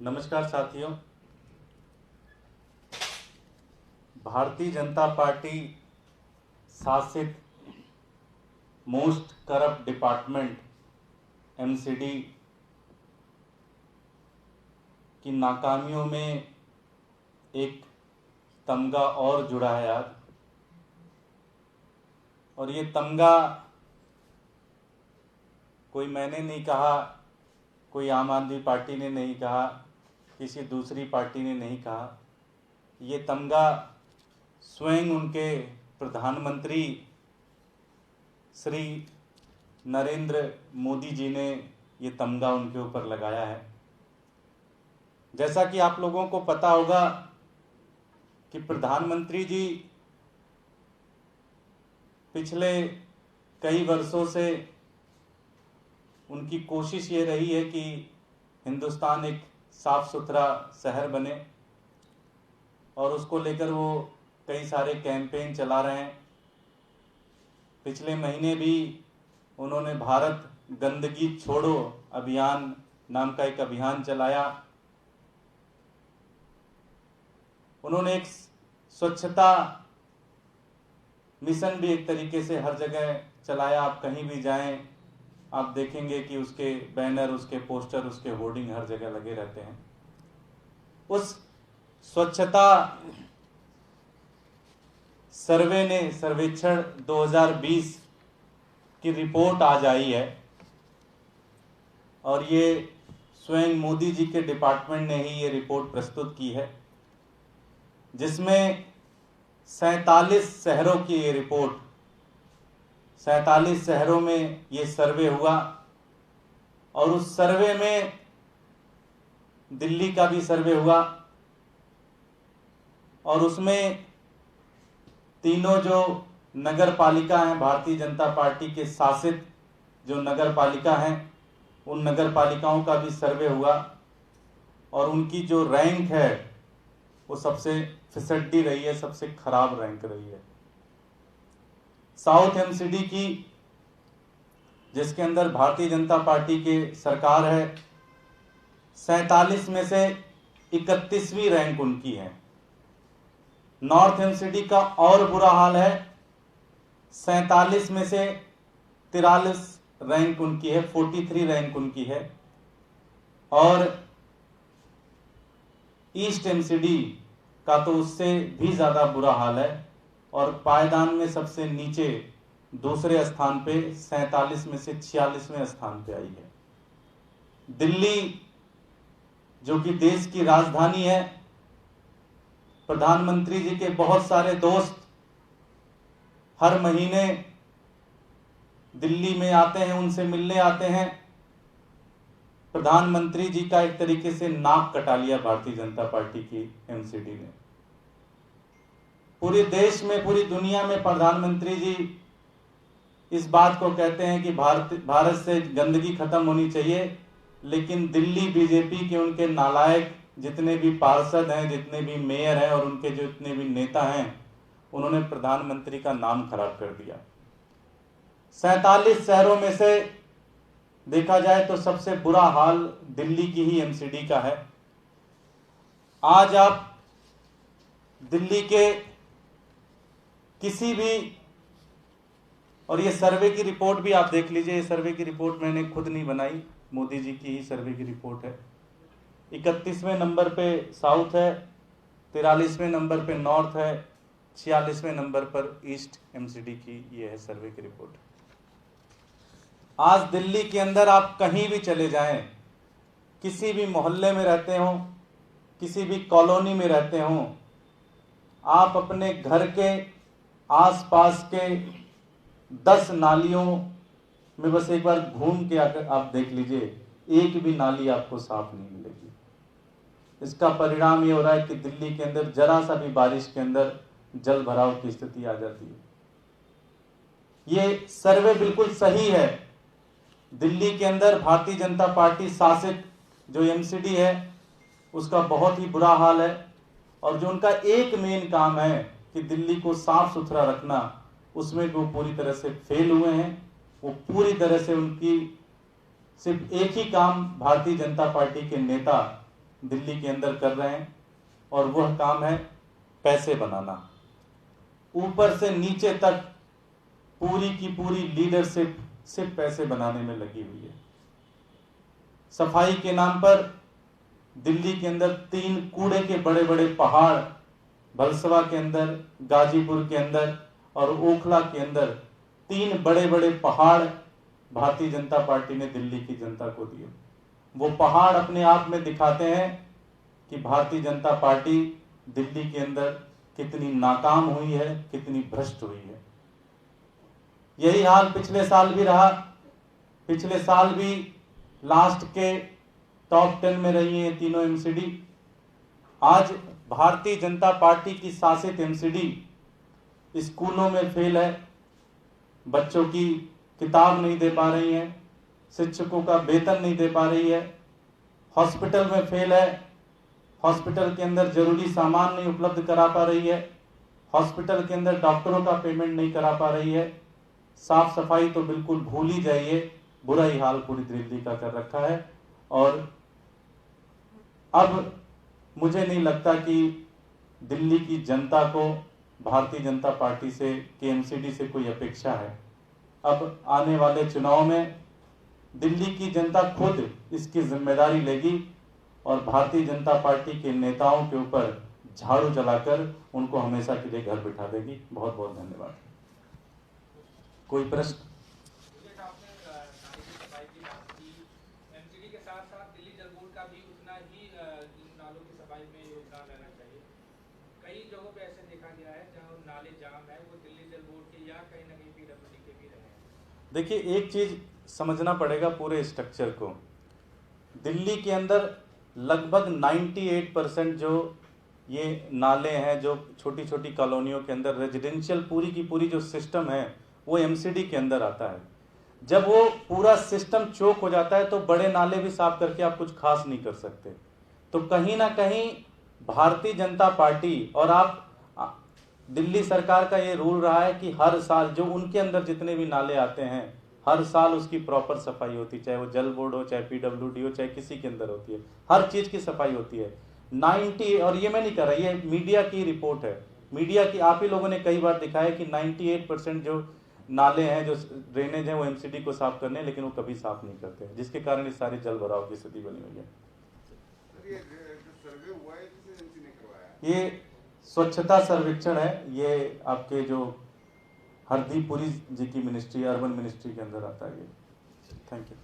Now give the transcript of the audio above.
नमस्कार साथियों। भारतीय जनता पार्टी शासित मोस्ट करप्ट डिपार्टमेंट एमसीडी की नाकामियों में एक तमगा और जुड़ा है आज। और ये तमगा कोई मैंने नहीं कहा, कोई आम आदमी पार्टी ने नहीं कहा, किसी दूसरी पार्टी ने नहीं कहा। ये तमगा स्वयं उनके प्रधानमंत्री श्री नरेंद्र मोदी जी ने ये तमगा उनके ऊपर लगाया है। जैसा कि आप लोगों को पता होगा कि प्रधानमंत्री जी पिछले कई वर्षों से उनकी कोशिश ये रही है कि हिंदुस्तान एक साफ सुथरा शहर बने, और उसको लेकर वो कई सारे कैंपेन चला रहे हैं। पिछले महीने भी उन्होंने भारत गंदगी छोड़ो अभियान नाम का एक अभियान चलाया। उन्होंने एक स्वच्छता मिशन भी एक तरीके से हर जगह चलाया। आप कहीं भी जाएं, आप देखेंगे कि उसके बैनर, उसके पोस्टर, उसके होर्डिंग हर जगह लगे रहते हैं। उस स्वच्छता सर्वे ने सर्वेक्षण 2020 की रिपोर्ट आज आई है, और ये स्वयं मोदी जी के डिपार्टमेंट ने ही ये रिपोर्ट प्रस्तुत की है, जिसमें 47 शहरों की ये रिपोर्ट, 47 शहरों में ये सर्वे हुआ। और उस सर्वे में दिल्ली का भी सर्वे हुआ, और उसमें तीनों जो नगर पालिका हैं, भारतीय जनता पार्टी के शासित जो नगर पालिका हैं, उन नगर पालिकाओं का भी सर्वे हुआ। और उनकी जो रैंक है वो सबसे फिसड्डी रही है, सबसे खराब रैंक रही है। साउथ एमसीडी की, जिसके अंदर भारतीय जनता पार्टी की सरकार है, 47 में से 31वीं रैंक उनकी है। नॉर्थ एमसीडी का और बुरा हाल है, 47 में से 43 रैंक उनकी है, 43 रैंक उनकी है। और ईस्ट एमसीडी का तो उससे भी ज्यादा बुरा हाल है, और पायदान में सबसे नीचे दूसरे स्थान पे 47 में से 46वें स्थान पे आई है। दिल्ली, जो कि देश की राजधानी है, प्रधानमंत्री जी के बहुत सारे दोस्त हर महीने दिल्ली में आते हैं, उनसे मिलने आते हैं। प्रधानमंत्री जी का एक तरीके से नाक कटा लिया भारतीय जनता पार्टी की एमसीडी ने। पूरे देश में, पूरी दुनिया में प्रधानमंत्री जी इस बात को कहते हैं कि भारत से गंदगी खत्म होनी चाहिए, लेकिन दिल्ली बीजेपी के उनके नालायक जितने भी पार्षद हैं, जितने भी मेयर हैं, और उनके जो जितने भी नेता हैं, उन्होंने प्रधानमंत्री का नाम खराब कर दिया। 47 शहरों में से देखा जाए तो सबसे बुरा हाल दिल्ली की ही एमसीडी का है। आज आप दिल्ली के किसी भी, और ये सर्वे की रिपोर्ट भी आप देख लीजिए, ये सर्वे की रिपोर्ट मैंने खुद नहीं बनाई, मोदी जी की ही सर्वे की रिपोर्ट है। 31वें नंबर पे साउथ है, 43वें नंबर पे नॉर्थ है, 46वें नंबर पर ईस्ट एमसीडी की ये है सर्वे की रिपोर्ट। आज दिल्ली के अंदर आप कहीं भी चले जाएं, किसी भी मोहल्ले में रहते हो, किसी भी कॉलोनी में रहते हो, आप अपने घर के आसपास के 10 नालियों में बस एक बार घूम के आकर आप देख लीजिए, एक भी नाली आपको साफ नहीं मिलेगी। इसका परिणाम ये हो रहा है कि दिल्ली के अंदर जरा सा भी बारिश के अंदर जल भराव की स्थिति आ जाती है। ये सर्वे बिल्कुल सही है। दिल्ली के अंदर भारतीय जनता पार्टी शासित जो एमसीडी है, उसका बहुत ही बुरा हाल है। और जो उनका एक मेन काम है कि दिल्ली को साफ सुथरा रखना, उसमें वो पूरी तरह से फेल हुए हैं। वो पूरी तरह से उनकी सिर्फ एक ही काम भारतीय जनता पार्टी के नेता दिल्ली के अंदर कर रहे हैं और वह काम है पैसे बनाना। ऊपर से नीचे तक पूरी की पूरी लीडरशिप सिर्फ पैसे बनाने में लगी हुई है। सफाई के नाम पर दिल्ली के अंदर 3 कूड़े के बड़े बड़े पहाड़, भलसवा के अंदर, गाजीपुर के अंदर और ओखला के अंदर 3 बड़े बड़े पहाड़ भारतीय जनता पार्टी ने दिल्ली की जनता को दिए। वो पहाड़ अपने आप में दिखाते हैं कि भारतीय जनता पार्टी दिल्ली के अंदर कितनी नाकाम हुई है, कितनी भ्रष्ट हुई है। यही हाल पिछले साल भी रहा। पिछले साल भी लास्ट के टॉप 10 में रही हैं तीनों एमसीडी। आज भारतीय जनता पार्टी की शासित एमसीडी स्कूलों में फेल है, बच्चों की किताब नहीं दे पा रही है, शिक्षकों का वेतन नहीं दे पा रही है, हॉस्पिटल में फेल है, हॉस्पिटल के अंदर जरूरी सामान नहीं उपलब्ध करा पा रही है, हॉस्पिटल के अंदर डॉक्टरों का पेमेंट नहीं करा पा रही है, साफ सफाई तो बिल्कुल भूल ही जाइए, बुरा ही हाल पूरी दिल्ली का कर रखा है। और अब मुझे नहीं लगता कि दिल्ली की जनता को भारतीय जनता पार्टी से, केएमसीडी से कोई अपेक्षा है। अब आने वाले चुनाव में दिल्ली की जनता खुद इसकी जिम्मेदारी लेगी और भारतीय जनता पार्टी के नेताओं के ऊपर झाड़ू जलाकर उनको हमेशा के लिए घर बिठा देगी। बहुत बहुत धन्यवाद। कोई प्रश्न? कई जगहों पे ऐसे देखा गया है जहां नाले जाम है, वो दिल्ली जल बोर्ड के या कहीं ना कहीं पीडब्ल्यूडी के भी रहे हैं। देखिए, एक चीज समझना पड़ेगा पूरे स्ट्रक्चर को। दिल्ली के अंदर लगभग 98% जो ये नाले हैं, जो छोटी छोटी कॉलोनियों के अंदर रेजिडेंशियल पूरी की पूरी जो सिस्टम है वो एमसीडी के अंदर आता है। जब वो पूरा सिस्टम चोक हो जाता है तो बड़े नाले भी साफ करके आप कुछ खास नहीं कर सकते। तो कहीं ना कहीं भारतीय जनता पार्टी और आप दिल्ली सरकार का ये रूल रहा है कि हर साल जो उनके अंदर जितने भी नाले आते हैं हर साल उसकी प्रॉपर सफाई होती है, चाहे वो जल बोर्ड हो, चाहे पीडब्ल्यूडी हो, चाहे किसी के अंदर होती है, हर चीज की सफाई होती है। 90, और ये मैं नहीं कर रहा, ये मीडिया की रिपोर्ट है, मीडिया की, आप ही लोगों ने कई बार दिखाया कि 98% जो नाले हैं, जो ड्रेनेज है, वो एमसीडी को साफ करने, लेकिन वो कभी साफ नहीं करते, जिसके कारण इस सारी जल भराव की स्थिति बनी हुई है। ये स्वच्छता सर्वेक्षण है, ये आपके जो हरदीप पुरी जी की मिनिस्ट्री, अर्बन मिनिस्ट्री के अंदर आता है ये। Thank you.